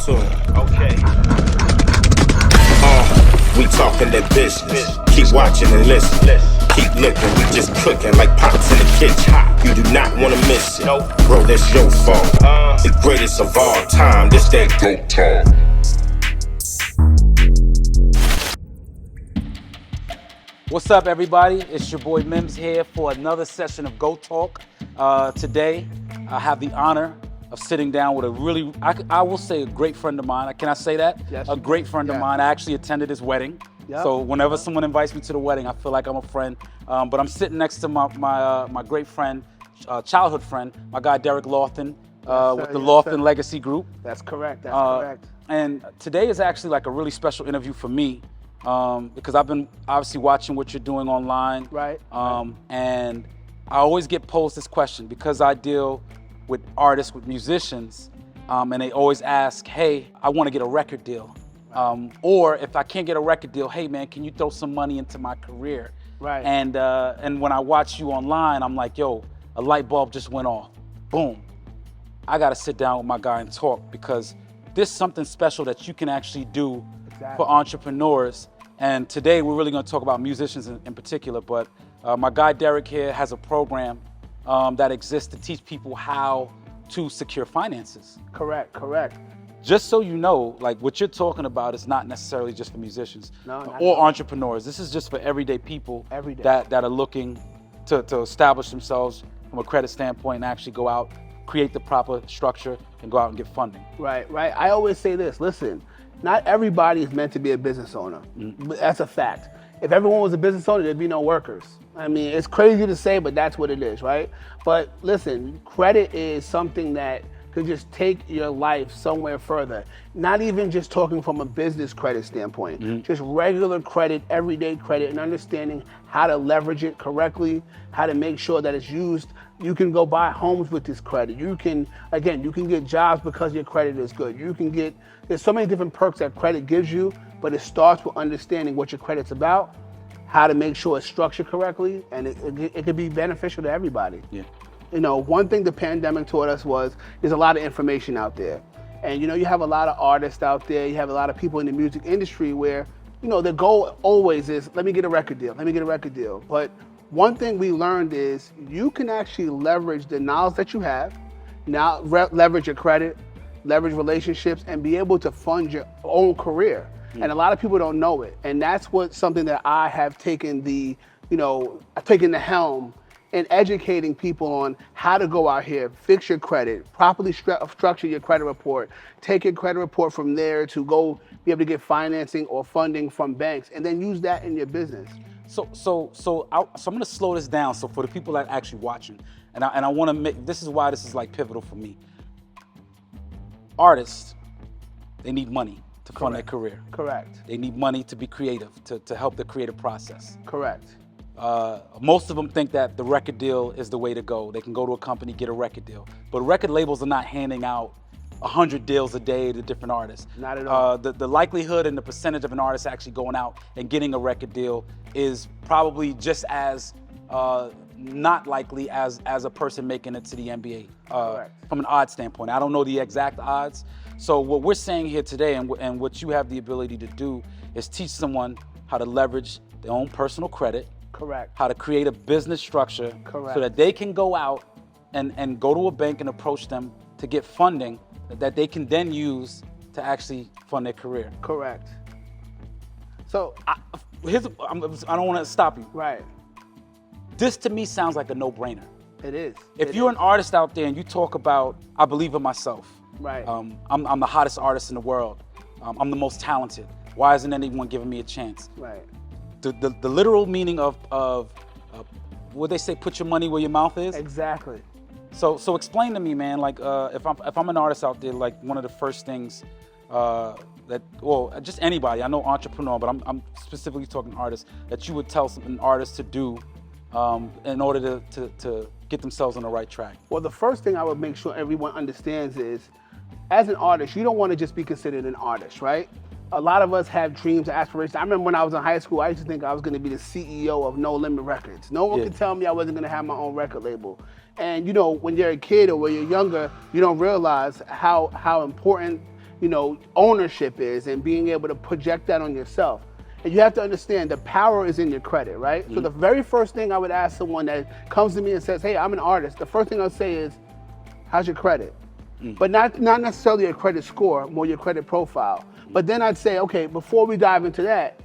Auto-tune. Okay. We talking that business. Keep watching and listen. Keep looking, we just cooking like pots in the kitchen. You do not wanna miss it. Nope. Bro, that's your fault. The greatest of all time. This that GOAT talk. What's up, everybody? It's your boy Mims here for another session of GOAT Talk. Today, I have the honor of sitting down with a really, I will say, a great friend of mine. Can I say that? Yes, a great friend of mine. I actually attended his wedding. Yep. So whenever someone invites me to the wedding, I feel like I'm a friend. But I'm sitting next to my great friend, childhood friend, my guy Derrick Loftin, with the Loftin Legacy Group. That's correct. That's correct. And today is actually like a really special interview for me because I've been obviously watching what you're doing online. Right. And I always get posed this question because I deal with artists, with musicians, and they always ask, hey, I want to get a record deal. Or if I can't get a record deal, hey man, can you throw some money into my career? Right. And when I watch you online, I'm like, yo, a light bulb just went off. Boom. I gotta sit down with my guy and talk because there's something special that you can actually do for entrepreneurs. And today we're really gonna talk about musicians in particular, but my guy Derrick here has a program that exists to teach people how to secure finances. Correct. Just so you know, like what you're talking about is not necessarily just for musicians or entrepreneurs. This is just for everyday people that are looking to establish themselves from a credit standpoint and actually go out, create the proper structure, and go out and get funding. Right. I always say this, listen, not everybody is meant to be a business owner. That's a fact. If everyone was a business owner, there'd be no workers. I mean, it's crazy to say, but that's what it is, right? But listen, credit is something that could just take your life somewhere further. Not even just talking from a business credit standpoint, just regular credit, everyday credit, and understanding how to leverage it correctly, how to make sure that it's used. You can go buy homes with this credit. You can get jobs because your credit is good. There's so many different perks that credit gives you, but it starts with understanding what your credit's about, how to make sure it's structured correctly, and it could be beneficial to everybody. Yeah. You know, one thing the pandemic taught us was there's a lot of information out there. And you have a lot of artists out there, you have a lot of people in the music industry where, the goal always is, let me get a record deal. But one thing we learned is you can actually leverage the knowledge that you have, now leverage your credit, leverage relationships, and be able to fund your own career. And a lot of people don't know it. And that's something that I have taken the helm in educating people on how to go out here, fix your credit, properly structure your credit report, take your credit report from there to go be able to get financing or funding from banks, and then use that in your business. So I'm gonna slow this down. So for the people that are actually watching, and I want to make, this is why this is like pivotal for me. Artists, they need money to fund their career. Correct. They need money to be creative, to help the creative process. Correct. Most of them think that the record deal is the way to go. They can go to a company, get a record deal. But record labels are not handing out 100 deals a day to different artists. Not at all. The likelihood and the percentage of an artist actually going out and getting a record deal is probably just as not likely as a person making it to the NBA from an odds standpoint. I don't know the exact odds. So what we're saying here today and what you have the ability to do is teach someone how to leverage their own personal credit. Correct. How to create a business structure so that they can go out and go to a bank and approach them to get funding that they can then use to actually fund their career. Correct. So I don't want to stop you. Right. This to me sounds like a no-brainer. It is. If you're an artist out there and you talk about, I believe in myself. Right. I'm the hottest artist in the world. I'm the most talented. Why isn't anyone giving me a chance? Right. The literal meaning of what they say, put your money where your mouth is. Exactly. So explain to me, man. Like if I'm an artist out there, like one of the first things just anybody. I know entrepreneur, but I'm specifically talking artists that you would tell an artist to do in order to get themselves on the right track. Well, the first thing I would make sure everyone understands is, as an artist, you don't want to just be considered an artist, right? A lot of us have dreams and aspirations. I remember when I was in high school, I used to think I was going to be the CEO of No Limit Records. No one could tell me I wasn't going to have my own record label. And when you're a kid or when you're younger, you don't realize how important ownership is and being able to project that on yourself. And you have to understand the power is in your credit, right? So the very first thing I would ask someone that comes to me and says, hey, I'm an artist, the first thing I'll say is, how's your credit? But not necessarily your credit score, more your credit profile. But then I'd say, okay, before we dive into that,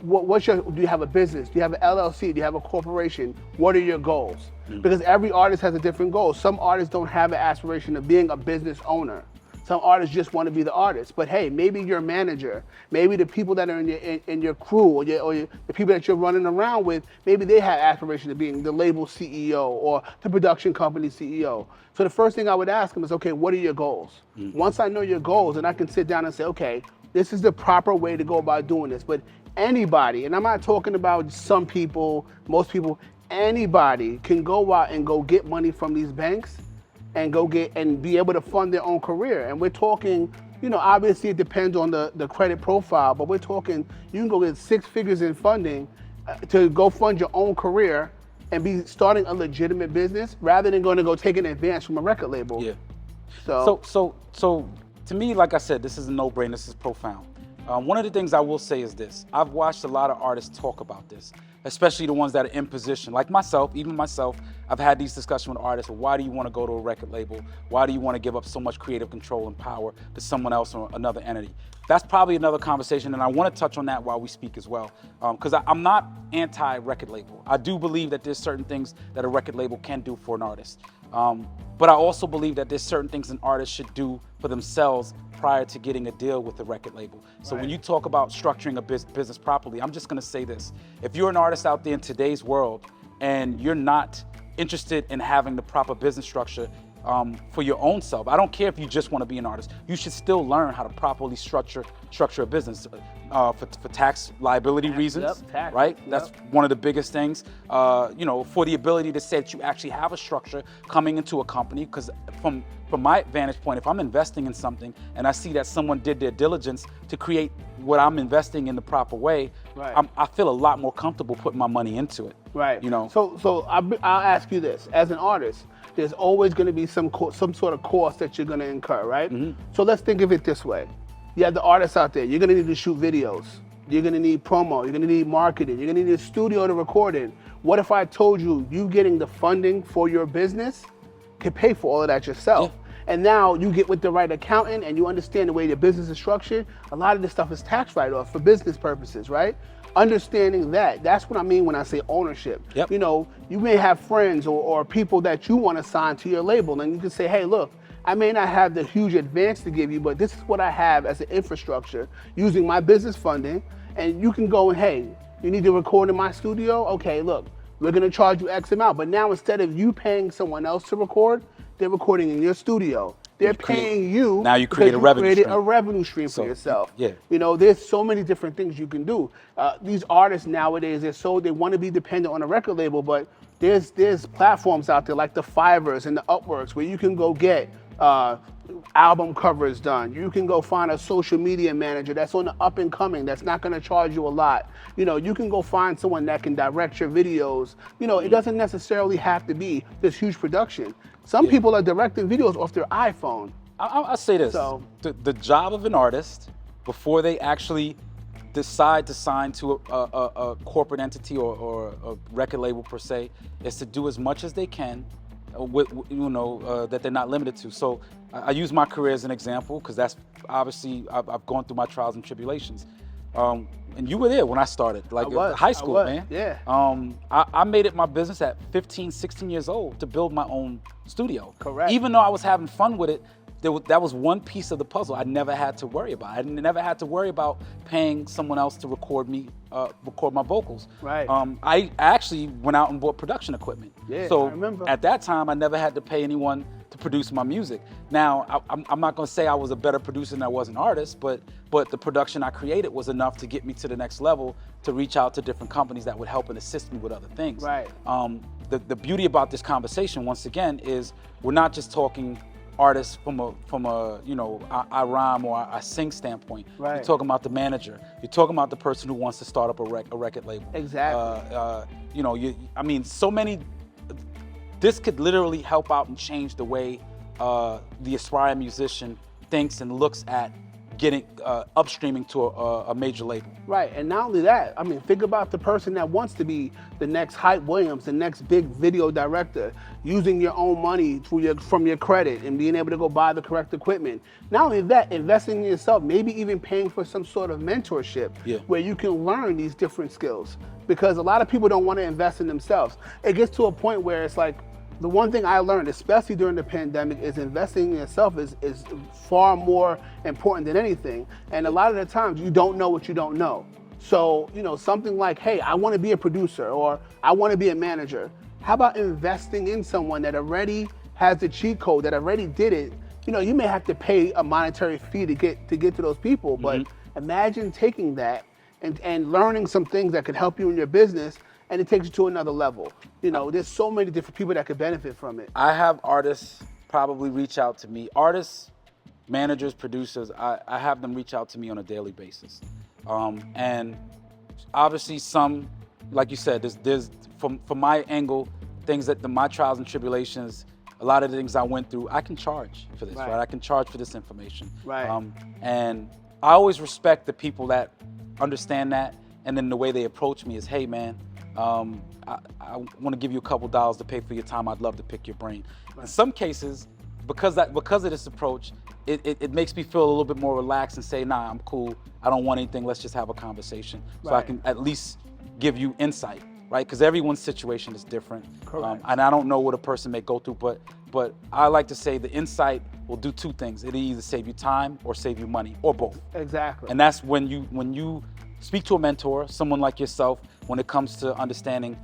do you have a business? Do you have an LLC? Do you have a corporation? What are your goals? Because every artist has a different goal. Some artists don't have an aspiration of being a business owner. Some artists just want to be the artist. But hey, maybe your manager, maybe the people that are in your crew or the people that you're running around with, maybe they have aspiration of being the label CEO or the production company CEO. So the first thing I would ask them is, okay, what are your goals? Once I know your goals, then I can sit down and say, okay, this is the proper way to go about doing this. But anybody, and I'm not talking about some people, most people, anybody can go out and go get money from these banks and go get and be able to fund their own career. And we're talking, obviously it depends on the credit profile, but we're talking, you can go get 6 figures in funding to go fund your own career and be starting a legitimate business rather than going to go take an advance from a record label. Yeah. So to me, like I said, this is a no-brainer, this is profound. One of the things I will say is this. I've watched a lot of artists talk about this, especially the ones that are in position. Like myself, even myself, I've had these discussions with artists. Why do you want to go to a record label? Why do you want to give up so much creative control and power to someone else or another entity? That's probably another conversation, and I want to touch on that while we speak as well. Because I'm not anti-record label. I do believe that there's certain things that a record label can do for an artist. But I also believe that there's certain things an artist should do for themselves prior to getting a deal with the record label. So when you talk about structuring a business properly, I'm just gonna say this. If you're an artist out there in today's world and you're not interested in having the proper business structure for your own self, I don't care if you just wanna be an artist, you should still learn how to properly structure a business for tax liability reasons, right? That's one of the biggest things. For the ability to say that you actually have a structure coming into a company, because from my vantage point, if I'm investing in something and I see that someone did their diligence to create what I'm investing in the proper way, I feel a lot more comfortable putting my money into it. Right. So I'll ask you this: as an artist, there's always going to be some sort of cost that you're going to incur, right? So let's think of it this way: you have the artists out there. You're going to need to shoot videos. You're going to need promo. You're going to need marketing. You're going to need a studio to record in. What if I told you getting the funding for your business could pay for all of that yourself? Yeah. And now you get with the right accountant and you understand the way your business is structured. A lot of this stuff is tax write-off for business purposes, right? Understanding that's what I mean when I say ownership. Yep. You may have friends or people that you want to sign to your label, and you can say, hey, look, I may not have the huge advance to give you, but this is what I have as an infrastructure using my business funding. And you can go and, hey, you need to record in my studio? Okay, look, we're going to charge you X amount. But now instead of you paying someone else to record, they're recording in your studio. They're paying you. Now you create a revenue stream for yourself. Yeah. There's so many different things you can do. These artists nowadays, they want to be dependent on a record label, but there's platforms out there like the Fivers and the Upworks where you can go get album covers done. You can go find a social media manager that's on the up and coming that's not going to charge you a lot. You can go find someone that can direct your videos. It doesn't necessarily have to be this huge production. Some people are directing videos off their iPhone. I'll say this, the job of an artist before they actually decide to sign to a corporate entity or a record label per se is to do as much as they can that they're not limited to. So I use my career as an example because that's obviously I've gone through my trials and tribulations. And you were there when I started, high school, man. Yeah. I made it my business at 15, 16 years old to build my own studio. Correct. Even though I was having fun with it, that was one piece of the puzzle I never had to worry about. I never had to worry about paying someone else to record my vocals. Right. I actually went out and bought production equipment. Yeah, so I remember. At that time, I never had to pay anyone to produce my music. Now, I'm not gonna say I was a better producer than I was an artist, but the production I created was enough to get me to the next level, to reach out to different companies that would help and assist me with other things. Right. The beauty about this conversation, once again, is we're not just talking artists from a I rhyme or I sing standpoint. Right. You're talking about the manager. You're talking about the person who wants to start up a record label. Exactly. So many. This could literally help out and change the way the aspiring musician thinks and looks at getting upstreaming to a major label. Right, and not only that, I mean, think about the person that wants to be the next Hype Williams, the next big video director, using your own money from your credit and being able to go buy the correct equipment. Not only that, investing in yourself, maybe even paying for some sort of mentorship where you can learn these different skills. Because a lot of people don't want to invest in themselves. It gets to a point where it's like, the one thing I learned, especially during the pandemic, is investing in yourself is far more important than anything. And a lot of the times you don't know what you don't know. So, you know, something like, hey, I want to be a producer or I want to be a manager. How about investing in someone that already has the cheat code, that already did it? You know, you may have to pay a monetary fee to get to those people, but imagine taking that and learning some things that could help you in your business, and it takes you to another level. You know, there's so many different people that could benefit from it. I have artists probably reach out to me. Artists, managers, producers, I have them reach out to me on a daily basis. And obviously some, like you said, there's from my angle, things that my trials and tribulations, a lot of the things I went through, I can charge for this, right? I can charge for this information. Right. And I always respect the people that understand that, and then the way they approach me is, hey man, I want to give you a couple dollars to pay for your time. I'd love to pick your brain. Right. In some cases, because of this approach, it makes me feel a little bit more relaxed and say, nah, I'm cool. I don't want anything. Let's just have a conversation. So I can at least give you insight, right? Because everyone's situation is different. Correct. And I don't know what a person may go through, but I like to say the insight will do two things. It'll either save you time or save you money, or both. Exactly. And that's when you speak to a mentor, someone like yourself, when it comes to understanding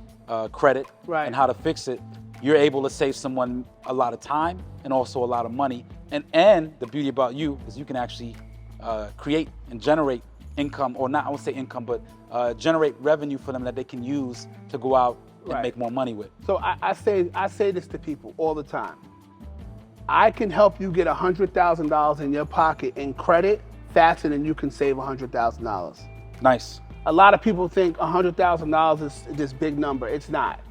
credit and how to fix it, you're able to save someone a lot of time and also a lot of money. And the beauty about you is you can actually create and generate income, or not, I won't say income, but generate revenue for them that they can use to go out and make more money with. So I say this to people all the time. I can help you get $100,000 in your pocket in credit faster than you can save $100,000. Nice. A lot of people think $100,000 is this big number. It's not.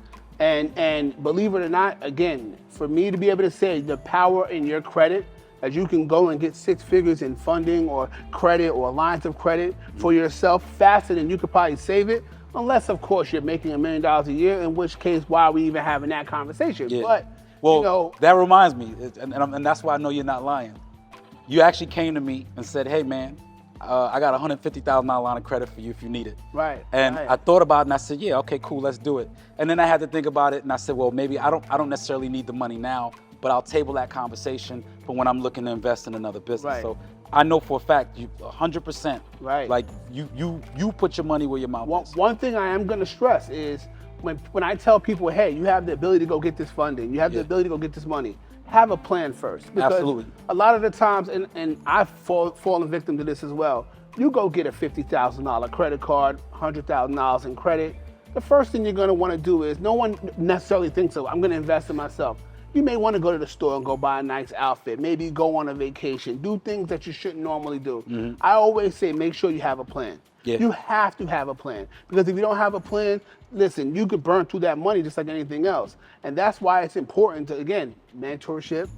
And believe it or not, again, for me to be able to say the power in your credit, that you can go and get 6 figures in funding or credit or lines of credit for yourself faster than you could probably save it, unless of course you're making $1 million a year, in which case why are we even having that conversation? Yeah. But well, you know, that reminds me, and that's why I know you're not lying. You actually came to me and said, hey man, I got a $150,000 line of credit for you if you need it. Right. And I thought about it and I said, yeah, okay, cool, let's do it. And then I had to think about it and I said, well, maybe I don't necessarily need the money now, but I'll table that conversation for when I'm looking to invest in another business. Right. So I know for a fact, you 100%. Right. Like you put your money where your mouth is. One thing I am going to stress is when I tell people, hey, you have the ability to go get this funding, you have the ability to go get this money, have a plan first. Because absolutely. A lot of the times, and I've fallen victim to this as well, you go get a $50,000 credit card, $100,000 in credit. The first thing you're going to want to do is, no one necessarily thinks of, I'm going to invest in myself. You may want to go to the store and go buy a nice outfit, maybe go on a vacation, do things that you shouldn't normally do. Mm-hmm. I always say make sure you have a plan. Yeah. You have to have a plan, because if you don't have a plan, listen, you could burn through that money just like anything else. And that's why it's important to, again, mentorship,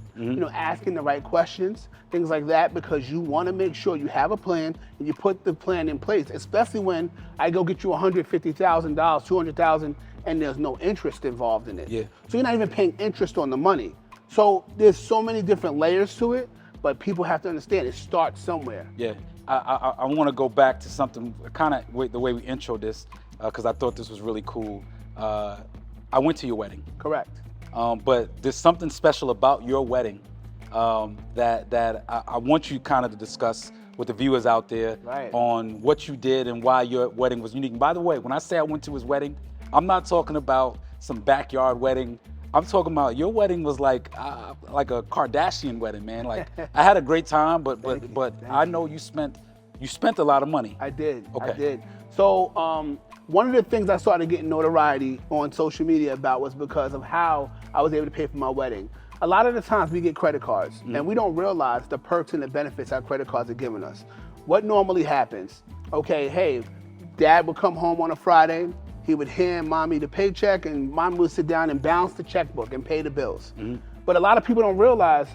asking the right questions, things like that, because you want to make sure you have a plan and you put the plan in place, especially when I go get you $150,000, $200,000, and there's no interest involved in it. Yeah. So you're not even paying interest on the money. So there's so many different layers to it, but people have to understand it starts somewhere. Yeah. I want to go back to something, kind of the way we intro this, because I thought this was really cool. I went to your wedding. Correct. But there's something special about your wedding that I want you kind of to discuss with the viewers out there on what you did and why your wedding was unique. And by the way, when I say I went to his wedding, I'm not talking about some backyard wedding. I'm talking about your wedding was like a Kardashian wedding, man. Like I had a great time, but I know you spent a lot of money. I did. Okay. I did. So one of the things I started getting notoriety on social media about was because of how I was able to pay for my wedding. A lot of the times we get credit cards and we don't realize the perks and the benefits our credit cards are giving us. What normally happens? Okay, hey, dad would come home on a Friday. He would hand mommy the paycheck and mom would sit down and balance the checkbook and pay the bills. Mm-hmm. But a lot of people don't realize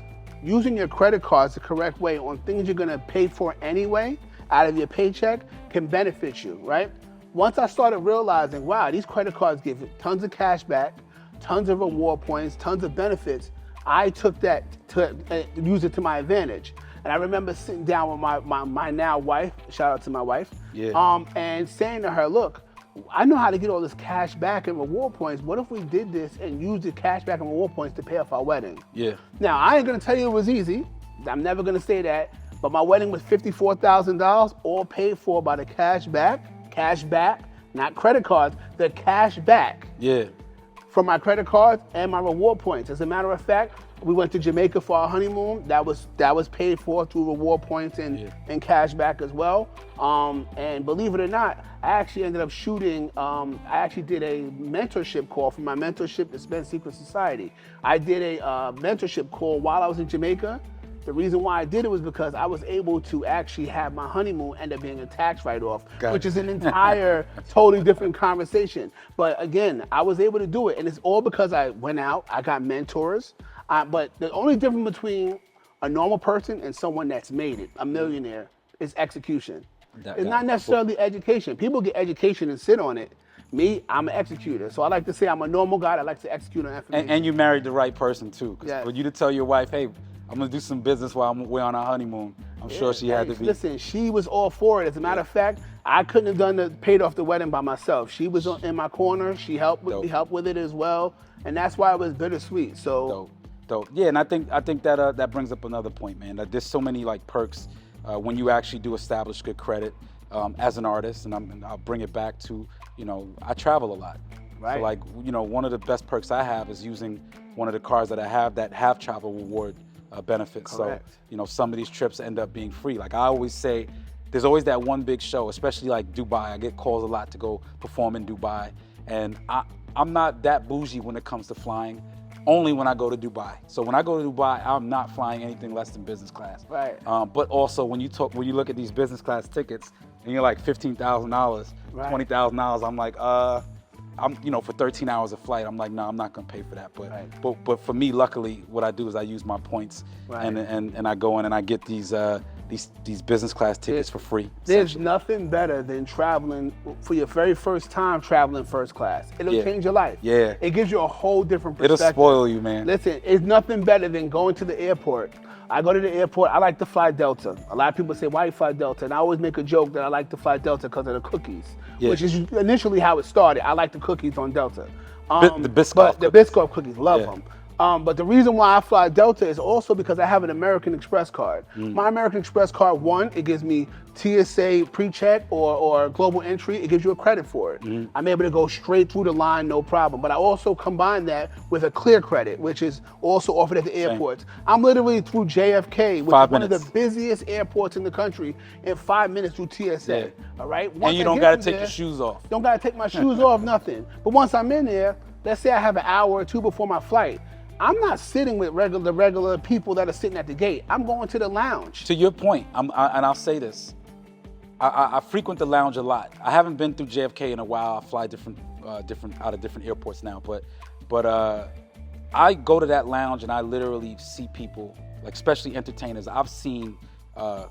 using your credit cards the correct way on things you're gonna pay for anyway out of your paycheck can benefit you, right? Once I started realizing, wow, these credit cards give tons of cash back, tons of reward points, tons of benefits, I took that to use it to my advantage. And I remember sitting down with my now wife, shout out to my wife, and saying to her, look, I know how to get all this cash back and reward points. What if we did this and used the cash back and reward points to pay off our wedding? Yeah. Now, I ain't gonna tell you it was easy. I'm never gonna say that. But my wedding was $54,000, all paid for by the cash back, not credit cards, the cash back. Yeah. From my credit cards and my reward points. As a matter of fact, we went to Jamaica for our honeymoon. That was paid for through reward points and cash back as well. And believe it or not, I actually ended up shooting, I actually did a mentorship call for my mentorship to Spend Secret Society. I did a mentorship call while I was in Jamaica. The reason why I did it was because I was able to actually have my honeymoon end up being a tax write-off, which is an entire totally different conversation. But again, I was able to do it, and it's all because I went out, I got mentors. But the only difference between a normal person and someone that's made it, a millionaire, is execution. It's not necessarily education. People get education and sit on it. Me, I'm an executor. So I like to say I'm a normal guy that likes to execute on information. And you married the right person too. For you to tell your wife, hey, I'm gonna do some business while we're on our honeymoon. I'm sure she had to be. Listen, she was all for it. As a matter of fact, I couldn't have paid off the wedding by myself. She was in my corner. She helped with it as well, and that's why it was bittersweet. So dope. Yeah, and I think that that brings up another point, man. That there's so many like perks when you actually do establish good credit as an artist, and I'll bring it back to, I travel a lot. Right. So like, one of the best perks I have is using one of the cards that I have that have travel reward benefits. Correct. So, some of these trips end up being free. Like I always say, there's always that one big show, especially like Dubai. I get calls a lot to go perform in Dubai. And I'm not that bougie when it comes to flying, only when I go to Dubai. So when I go to Dubai, I'm not flying anything less than business class. Right. But also when you look at these business class tickets and you're like $15,000, $20,000, I'm like, for 13 hours of flight, I'm like, no, I'm not gonna pay for that. But for me, luckily, what I do is I use my points and I go in and I get these business class tickets for free. There's nothing better than traveling for your very first time traveling first class. It'll change your life. Yeah. It gives you a whole different perspective. It'll spoil you, man. Listen, it's nothing better than going to the airport. I go to the airport, I like to fly Delta. A lot of people say, why you fly Delta? And I always make a joke that I like to fly Delta because of the cookies, which is initially how it started. I like the cookies on Delta. The Biscoff cookies. The Biscoff cookies, love them. But the reason why I fly Delta is also because I have an American Express card. My American Express card, one, it gives me TSA pre-check or global entry. It gives you a credit for it. I'm able to go straight through the line, no problem. But I also combine that with a clear credit, which is also offered at the airports. I'm literally through JFK, which is one of the busiest airports in the country, in 5 minutes through TSA. All right. And you don't got to take your shoes off. Don't got to take my shoes off, nothing. But once I'm in there, let's say I have an hour or two before my flight. I'm not sitting with the regular people that are sitting at the gate. I'm going to the lounge. To your point, and I'll say this, I frequent the lounge a lot. I haven't been through JFK in a while. I fly out of different airports now, but I go to that lounge and I literally see people, like especially entertainers. I've seen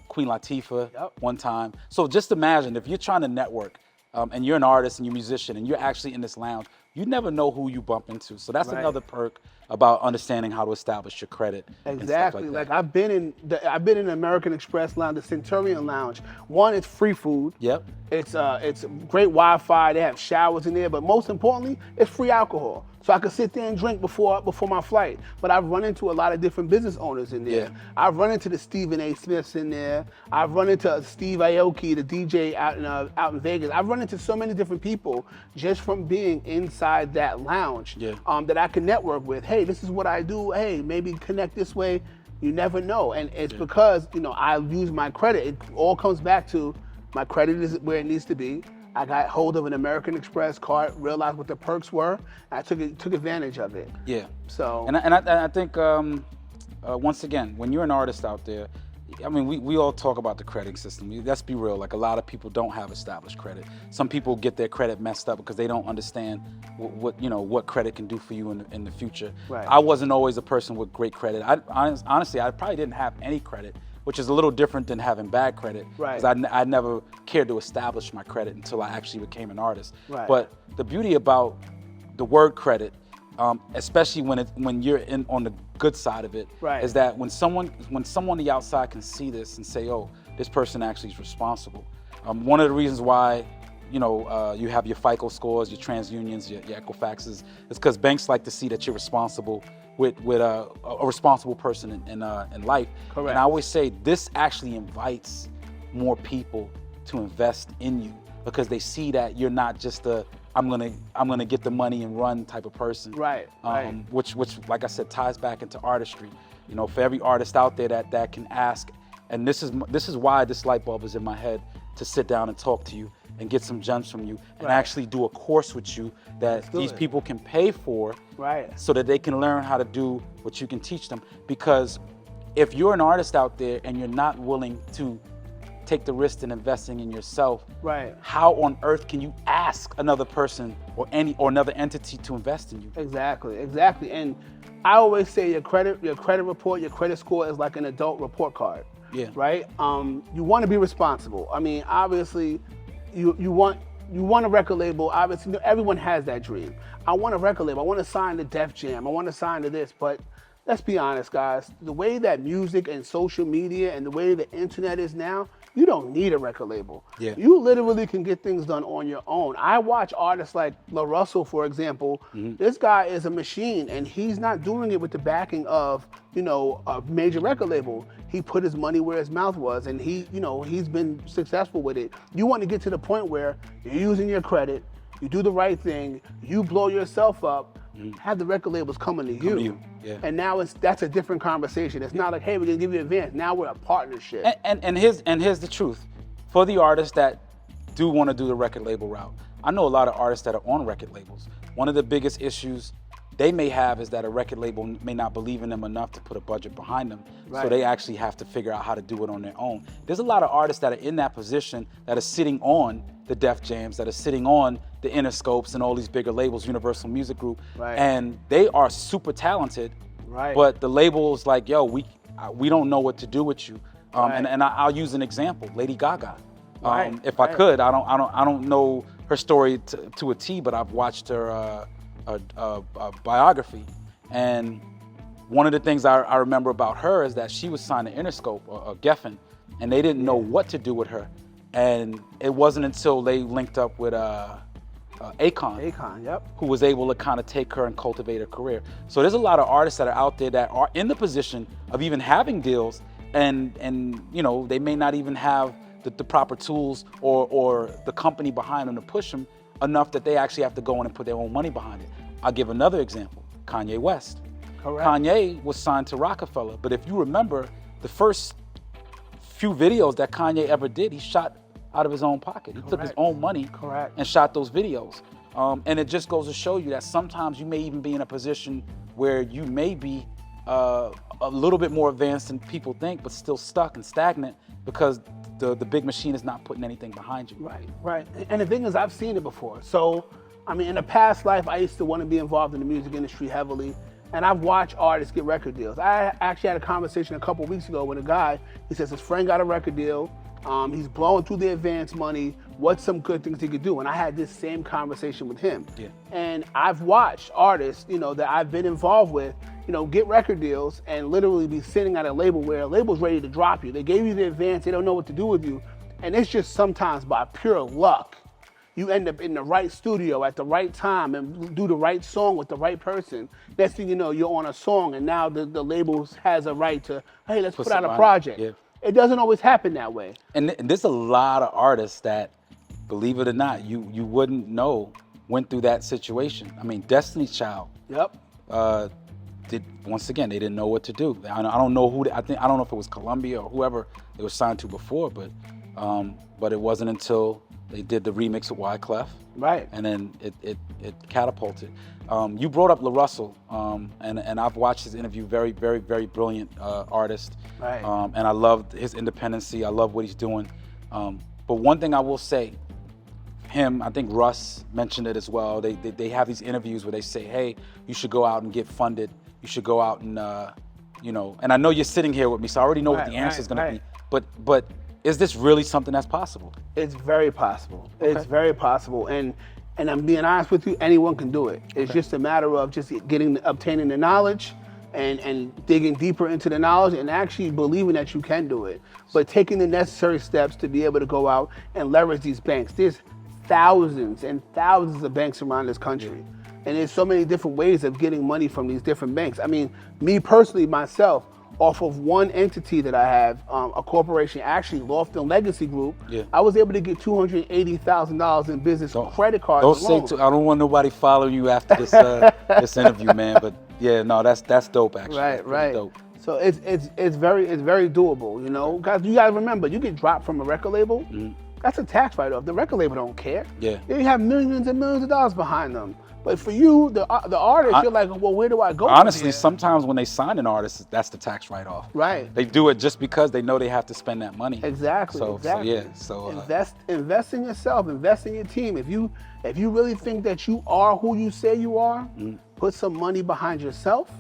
Queen Latifah one time. So just imagine if you're trying to network and you're an artist and you're a musician and you're actually in this lounge, you never know who you bump into. So that's another perk about understanding how to establish your credit. Exactly. And stuff like that. I've been in the American Express lounge, the Centurion Lounge. One, it's free food. Yep. It's great Wi-Fi. They have showers in there, but most importantly, it's free alcohol. So I could sit there and drink before my flight. But I've run into a lot of different business owners in there. Yeah. I've run into the Stephen A. Smiths in there. I've run into Steve Aoki, the DJ out in Vegas. I've run into so many different people just from being inside that lounge that I can network with. Hey, this is what I do. Hey, maybe connect this way. You never know. And it's because, I use my credit. It all comes back to my credit is where it needs to be. I got hold of an American Express card, realized what the perks were, and I took advantage of it. Yeah. So. And I think once again, when you're an artist out there, I mean, we all talk about the credit system. Let's be real. Like, a lot of people don't have established credit. Some people get their credit messed up because they don't understand what credit can do for you in the future. Right. I wasn't always a person with great credit. Honestly, I probably didn't have any credit, which is a little different than having bad credit. Right. Because I never cared to establish my credit until I actually became an artist. Right. But the beauty about the word credit, especially when you're on the good side of it, right. is that when someone on the outside can see this and say, oh, this person actually is responsible. One of the reasons why you have your FICO scores, your TransUnions, your Equifaxes, is because banks like to see that you're responsible with a responsible person in life. Correct. And I always say this actually invites more people to invest in you, because they see that you're not just I'm gonna get the money and run type of person. Right. Right. Which like I said, ties back into artistry. For every artist out there that can ask, and this is why this light bulb is in my head, to sit down and talk to you and get some gems from you, and actually do a course with you that these people can pay for, right, so that they can learn how to do what you can teach them. Because if you're an artist out there and you're not willing to take the risk in investing in yourself, right, how on earth can you ask another person or another entity to invest in you? Exactly. And I always say your credit report, your credit score is like an adult report card. Yeah. Right? You want to be responsible. I mean, obviously, you want a record label. Obviously, everyone has that dream. I want a record label. I want to sign to Def Jam. I want to sign to this. But let's be honest, guys. The way that music and social media and the way the internet is now, you don't need a record label. Yeah. You literally can get things done on your own. I watch artists like La Russell, for example. Mm-hmm. This guy is a machine, and he's not doing it with the backing of, a major record label. He put his money where his mouth was, and he's been successful with it. You want to get to the point where you're using your credit, you do the right thing, you blow yourself up, have the record labels coming to you. Yeah. And now that's a different conversation. It's not like, hey, we're gonna give you advance. Now we're a partnership. And here's the truth. For the artists that do want to do the record label route, I know a lot of artists that are on record labels. One of the biggest issues they may have is that a record label may not believe in them enough to put a budget behind them. Right. So they actually have to figure out how to do it on their own. There's a lot of artists that are in that position that are sitting on the Def Jams, that are sitting on the Interscopes and all these bigger labels, Universal Music Group, right, and they are super talented, right, but the label's like, yo, we don't know what to do with you. Right. And I'll use an example, Lady Gaga. Right. If I could, I don't know her story to a T, but I've watched her biography, and one of the things I remember about her is that she was signed to Interscope or Geffen, and they didn't know what to do with her. And it wasn't until they linked up with Akon, yep, who was able to kind of take her and cultivate her career. So there's a lot of artists that are out there that are in the position of even having deals, and they may not even have the proper tools or the company behind them to push them enough that they actually have to go in and put their own money behind it. I'll give another example, Kanye West. Correct. Kanye was signed to Rockefeller, but if you remember, the first few videos that Kanye ever did, he shot out of his own pocket. He took his own money and shot those videos. And it just goes to show you that sometimes you may even be in a position where you may be a little bit more advanced than people think, but still stuck and stagnant because the big machine is not putting anything behind you. Right. And the thing is, I've seen it before. So, I mean, in a past life, I used to want to be involved in the music industry heavily, and I've watched artists get record deals. I actually had a conversation a couple weeks ago with a guy. He says his friend got a record deal. He's blowing through the advance money. What's some good things he could do? And I had this same conversation with him. Yeah. And I've watched artists, that I've been involved with, get record deals and literally be sitting at a label where a label's ready to drop you. They gave you the advance, they don't know what to do with you. And it's just sometimes by pure luck, you end up in the right studio at the right time and do the right song with the right person. Next thing you know, you're on a song, and now the label has a right to, hey, let's put out a project. Yeah. It doesn't always happen that way. And there's a lot of artists that, believe it or not, you wouldn't know went through that situation. I mean, Destiny's Child. Yep. Once again, they didn't know what to do. I don't know who. I don't know if it was Columbia or whoever they were signed to before, but it wasn't until They did the remix with Wyclef. Right. And then it catapulted. You brought up LaRussell, and I've watched his interview. Very, very, very brilliant artist. Right. And I love his independency. I love what he's doing. But one thing I will say, him, I think Russ mentioned it as well. They have these interviews where they say, hey, you should go out and get funded. You should go out and, and I know you're sitting here with me, so I already know what the answer is going to be. But is this really something that's possible? It's very possible. Okay. It's very possible. And I'm being honest with you, anyone can do it. It's just a matter of just obtaining the knowledge and digging deeper into the knowledge and actually believing that you can do it. But taking the necessary steps to be able to go out and leverage these banks. There's thousands and thousands of banks around this country. And there's so many different ways of getting money from these different banks. I mean, me personally, myself, off of one entity that I have, a corporation, actually Loftin Legacy Group, I was able to get $280,000 in business credit cards alone. I don't want nobody following you after this this interview, man. But yeah, no, that's dope actually. Right. Dope. So it's very doable, you know. Guys, you gotta remember, you get dropped from a record label, that's a tax write-off. The record label don't care. Yeah. They have millions and millions of dollars behind them. But for you, the artist, you're like, well, where do I go? Honestly, sometimes when they sign an artist, that's the tax write-off. Right. They do it just because they know they have to spend that money. Exactly. Invest in yourself. Invest in your team. If you really think that you are who you say you are, put some money behind yourself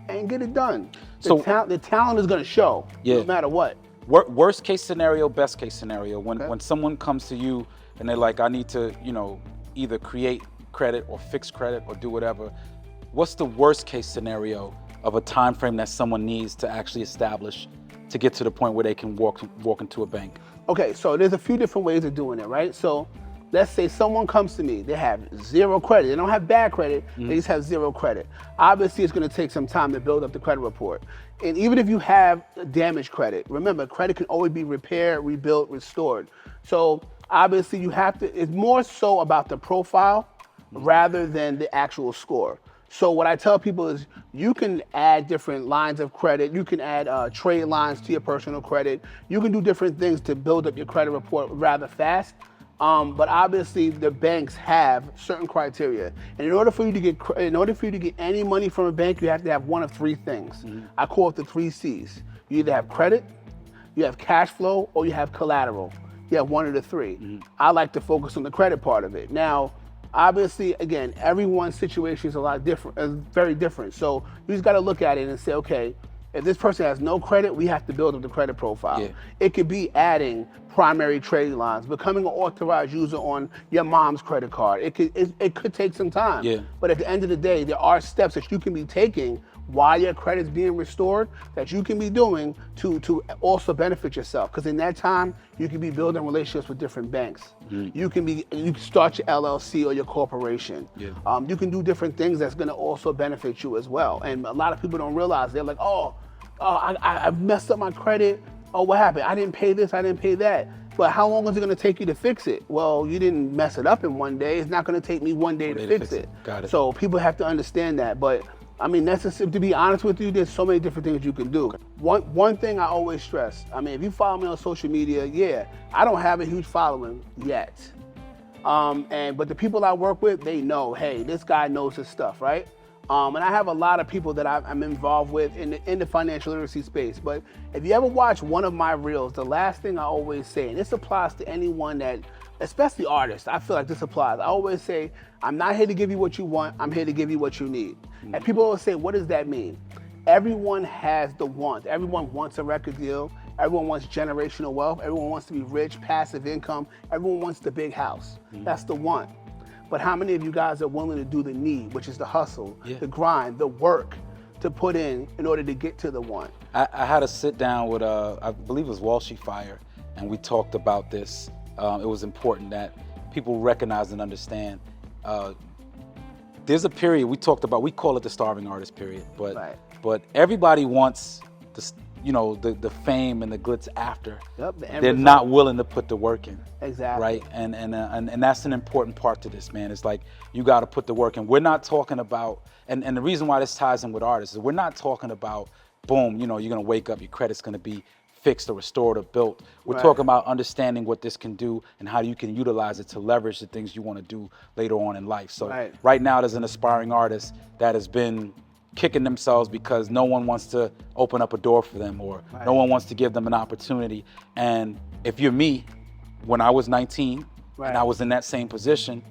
and get it done. The talent is going to show, no matter what. Worst case scenario, best case scenario. When someone comes to you and they're like, I need to, either create credit or fix credit or do whatever, what's the worst case scenario of a time frame that someone needs to actually establish to get to the point where they can walk into a bank? Okay, so there's a few different ways of doing it, right? So let's say someone comes to me, they have zero credit. They don't have bad credit, they just have zero credit. Obviously, it's gonna take some time to build up the credit report. And even if you have damaged credit, remember, credit can always be repaired, rebuilt, restored. So obviously it's more so about the profile rather than the actual score. So what I tell people is you can add different lines of credit. You can add trade lines to your personal credit. You can do different things to build up your credit report rather fast. But obviously the banks have certain criteria. And in order for you to get any money from a bank, you have to have one of three things. I call it the 3 C's. You either have credit, you have cash flow, or you have collateral. You have one of the three. I like to focus on the credit part of it. Now, obviously, again, everyone's situation is very different. So you just got to look at it and say, okay, if this person has no credit, we have to build up the credit profile. It could be adding primary trade lines, becoming an authorized user on your mom's credit card. It could take some time. But at the end of the day, there are steps that you can be taking while your credit's being restored that you can be doing to also benefit yourself. Because in that time, you can be building relationships with different banks. You can start your LLC or your corporation. You can do different things that's gonna also benefit you as well. And a lot of people don't realize, they're like, I messed up my credit. Oh, what happened? I didn't pay this, I didn't pay that. But how long is it gonna take you to fix it? Well, you didn't mess it up in one day. It's not gonna take me one day to fix it. Got it. So people have to understand that. But I mean, to be honest with you, there's so many different things you can do. One thing I always stress, I mean, if you follow me on social media, I don't have a huge following yet. But the people I work with, they know, hey, this guy knows his stuff, right? And I have a lot of people that I'm involved with in the financial literacy space. But if you ever watch one of my reels, the last thing I always say, and this applies to anyone that, especially artists, I feel like this applies. I always say, I'm not here to give you what you want, I'm here to give you what you need. And people always say, what does that mean? Everyone has the want. Everyone wants a record deal. Everyone wants generational wealth. Everyone wants to be rich, passive income. Everyone wants the big house. That's the want. But how many of you guys are willing to do the need, which is the hustle, the grind, the work to put in order to get to the want? I had a sit down with, I believe it was Wall Street Fire, and we talked about this. It was important that people recognize and understand. There's a period we talked about, we call it the starving artist period, but everybody wants the fame and the glitz after. They're not willing to put the work in. Exactly. Right? And that's an important part to this, man. It's like, you got to put the work in. We're not talking about, and the reason why this ties in with artists is we're not talking about, boom, you're going to wake up, your credit's going to be fixed or restored or built. We're Right. talking about understanding what this can do and how you can utilize it to leverage the things you want to do later on in life. So right now there's an aspiring artist that has been kicking themselves because no one wants to open up a door for them, or no one wants to give them an opportunity. And if you're me, when I was 19 and I was in that same position,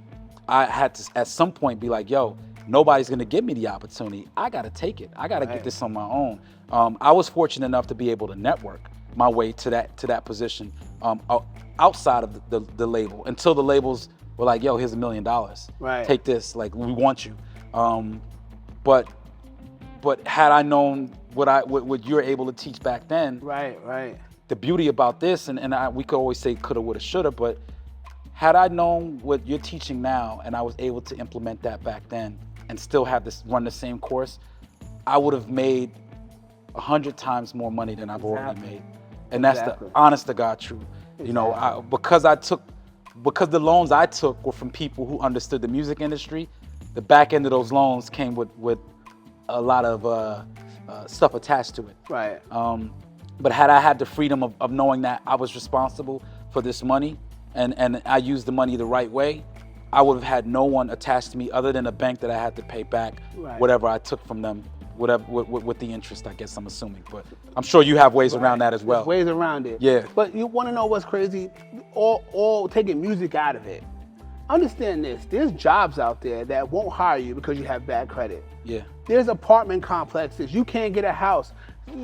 I had to at some point be like, yo, nobody's gonna give me the opportunity. I gotta take it. I gotta get this on my own. I was fortunate enough to be able to network my way to that position outside of the label, until the labels were like, yo, here's $1 million. Take this, like, we want you. But had I known what you're able to teach back then, the beauty about this, and we could always say coulda, woulda, shoulda, but had I known what you're teaching now and I was able to implement that back then and still have this run the same course, I would have made 100 times more money than I've already made. And that's the honest to God truth. You know, because the loans I took were from people who understood the music industry, the back end of those loans came with a lot of stuff attached to it. But had I had the freedom of knowing that I was responsible for this money and I used the money the right way, I would have had no one attached to me other than a bank that I had to pay back whatever I took from them, whatever with the interest, I guess I'm assuming. But I'm sure you have ways around that as well. There's ways around it. Yeah. But you want to know what's crazy? All taking music out of it. Understand this, there's jobs out there that won't hire you because you have bad credit. Yeah. There's apartment complexes, you can't get a house.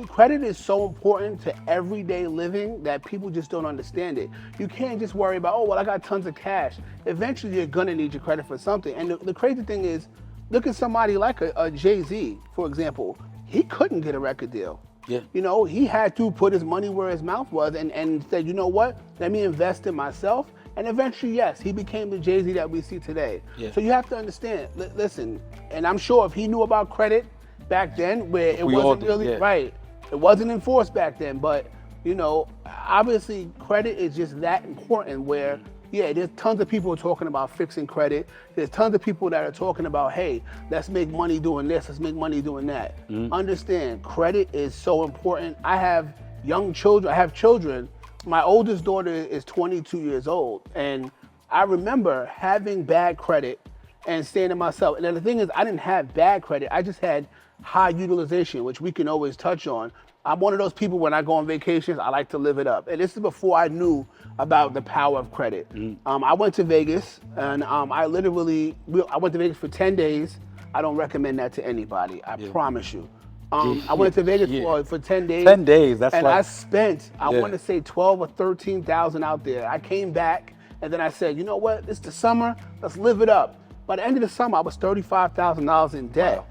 Credit is so important to everyday living that people just don't understand it. You can't just worry about, oh, well, I got tons of cash. Eventually, you're gonna need your credit for something. And the crazy thing is, look at somebody like a Jay-Z, for example. He couldn't get a record deal. Yeah. You know, he had to put his money where his mouth was and said, you know what, let me invest in myself. And eventually, yes, he became the Jay-Z that we see today. Yeah. So you have to understand, listen, and I'm sure if he knew about credit back then, where it wasn't really, it wasn't enforced back then, but, you know, obviously credit is just that important where, yeah, there's tons of people talking about fixing credit. There's tons of people that are talking about, hey, let's make money doing this, let's make money doing that. Understand, credit is so important. I have young children, I have children. My oldest daughter is 22 years old, and I remember having bad credit and saying to myself, and then the thing is, I didn't have bad credit, I just had high utilization, which we can always touch on. I'm one of those people, when I go on vacations, I like to live it up. And this is before I knew about the power of credit. I went to Vegas, and I went to Vegas for 10 days. I don't recommend that to anybody, I promise you. I went to Vegas for 10 days. 10 days, that's and like... I spent, I want to say 12 or 13,000 out there. I came back, and then I said, you know what, it's the summer, let's live it up. By the end of the summer, I was $35,000 in debt. Wow.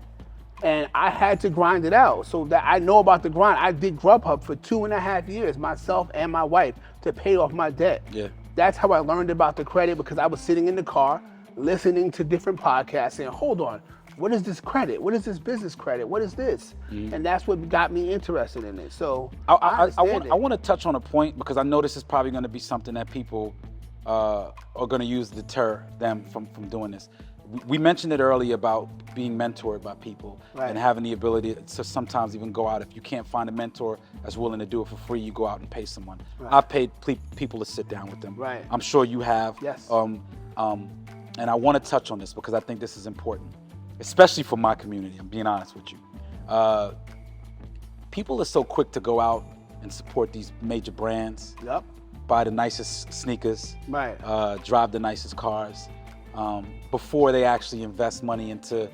And I had to grind it out. So that I know about the grind. I did Grubhub for 2.5 years, myself and my wife, to pay off my debt. Yeah. That's how I learned about the credit, because I was sitting in the car, listening to different podcasts, saying, hold on, what is this credit? What is this business credit? What is this? And that's what got me interested in it. So I want to touch on a point, because I know this is probably going to be something that people are going to use to deter them from doing this. We mentioned it earlier about being mentored by people and having the ability to sometimes even go out. If you can't find a mentor that's willing to do it for free, you go out and pay someone. I've paid people to sit down with them. I'm sure you have. Yes. And I want to touch on this because I think this is important, especially for my community. I'm being honest with you. People are so quick to go out and support these major brands. Buy the nicest sneakers. Drive the nicest cars. Before they actually invest money into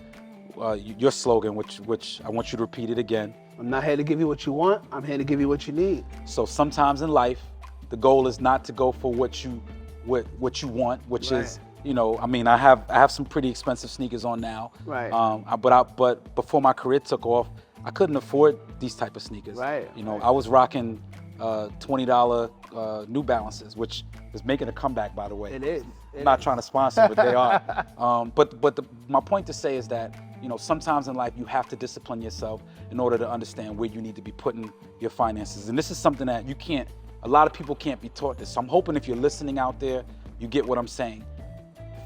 your slogan, which I want you to repeat it again. I'm not here to give you what you want, I'm here to give you what you need. So sometimes in life, the goal is not to go for what you want, which is, you know, I mean, I have some pretty expensive sneakers on now. But before my career took off, I couldn't afford these type of sneakers. You know, I was rocking $20 New Balances, which is making a comeback, by the way. It is. I'm not trying to sponsor, but they are. My point to say is that, you know, sometimes in life you have to discipline yourself in order to understand where you need to be putting your finances. And this is something that a lot of people can't be taught this. So I'm hoping if you're listening out there, you get what I'm saying.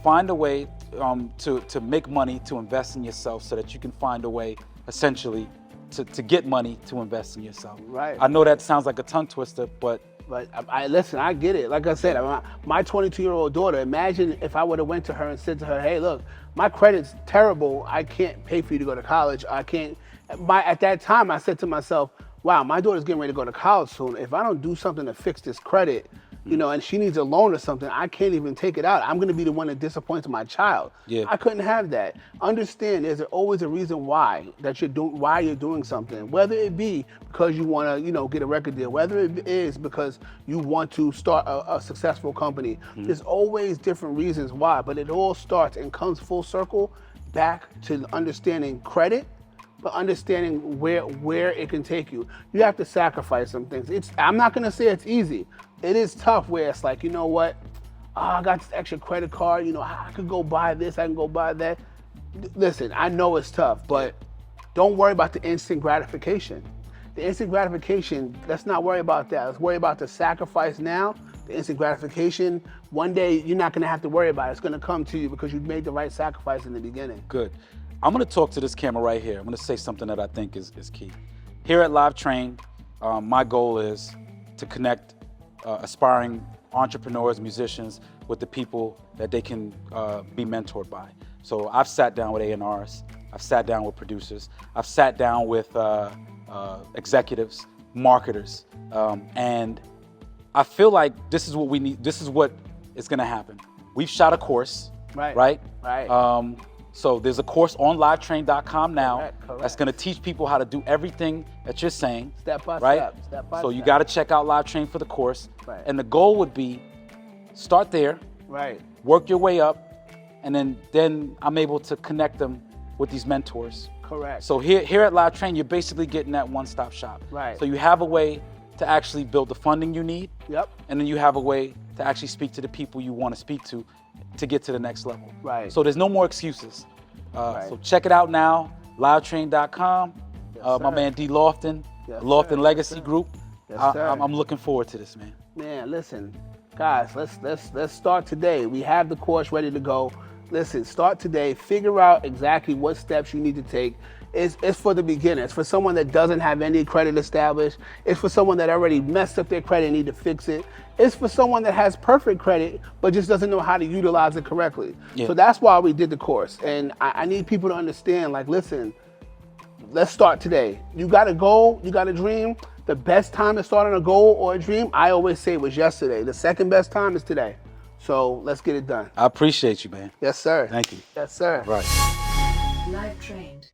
Find a way to make money, to invest in yourself so that you can find a way, essentially, to get money to invest in yourself. Right. I know that sounds like a tongue twister, but I listen, I get it. Like I said, my 22-year-old daughter, imagine if I would have went to her and said to her, hey, look, my credit's terrible. I can't pay for you to go to college. I can't. At that time, I said to myself, wow, my daughter's getting ready to go to college soon. If I don't do something to fix this credit, you know, and she needs a loan or something, I can't even take it out. I'm going to be the one that disappoints my child. Yeah. I couldn't have that. Understand, there's always a reason why you're doing something. Whether it be because you want to, you know, get a record deal, whether it is because you want to start a successful company. There's always different reasons why, but it all starts and comes full circle back to understanding credit, but understanding where it can take you. You have to sacrifice some things. I'm not gonna say it's easy. It is tough where it's like, you know what? Oh, I got this extra credit card, you know, I could go buy this, I can go buy that. Listen, I know it's tough, but don't worry about the instant gratification. The instant gratification, let's not worry about that. Let's worry about the sacrifice now. The instant gratification, one day you're not gonna have to worry about it. It's gonna come to you because you made the right sacrifice in the beginning. good. I'm gonna talk to this camera right here. I'm gonna say something that I think is key. Here at Live Train, my goal is to connect aspiring entrepreneurs, musicians, with the people that they can be mentored by. So I've sat down with A&Rs, I've sat down with producers, I've sat down with executives, marketers, and I feel like this is what we need. This is what is gonna happen. We've shot a course, right? So there's a course on livetrain.com now that's going to teach people how to do everything that you're saying. Step by step. So you got to check out Live Train for the course. And the goal would be start there, work your way up, and then I'm able to connect them with these mentors. So here at Live Train, you're basically getting that one-stop shop. So you have a way to actually build the funding you need. And then you have a way to actually speak to the people you want to speak to get to the next level. So there's no more excuses. So check it out now, livetrain.com. My man D. Loftin, Loftin Legacy Group. I'm looking forward to this, man. Man, listen, guys, let's start today. We have the course ready to go. Listen, start today. Figure out exactly what steps you need to take. It's for the beginner. It's for someone that doesn't have any credit established. It's for someone that already messed up their credit and need to fix it. It's for someone that has perfect credit but just doesn't know how to utilize it correctly. So that's why we did the course. And I need people to understand, like, listen, let's start today. You got a goal, you got a dream. The best time to start on a goal or a dream, I always say, was yesterday. The second best time is today. So let's get it done. I appreciate you, man. Yes, sir. Thank you. Yes, sir. Right. Live Trained.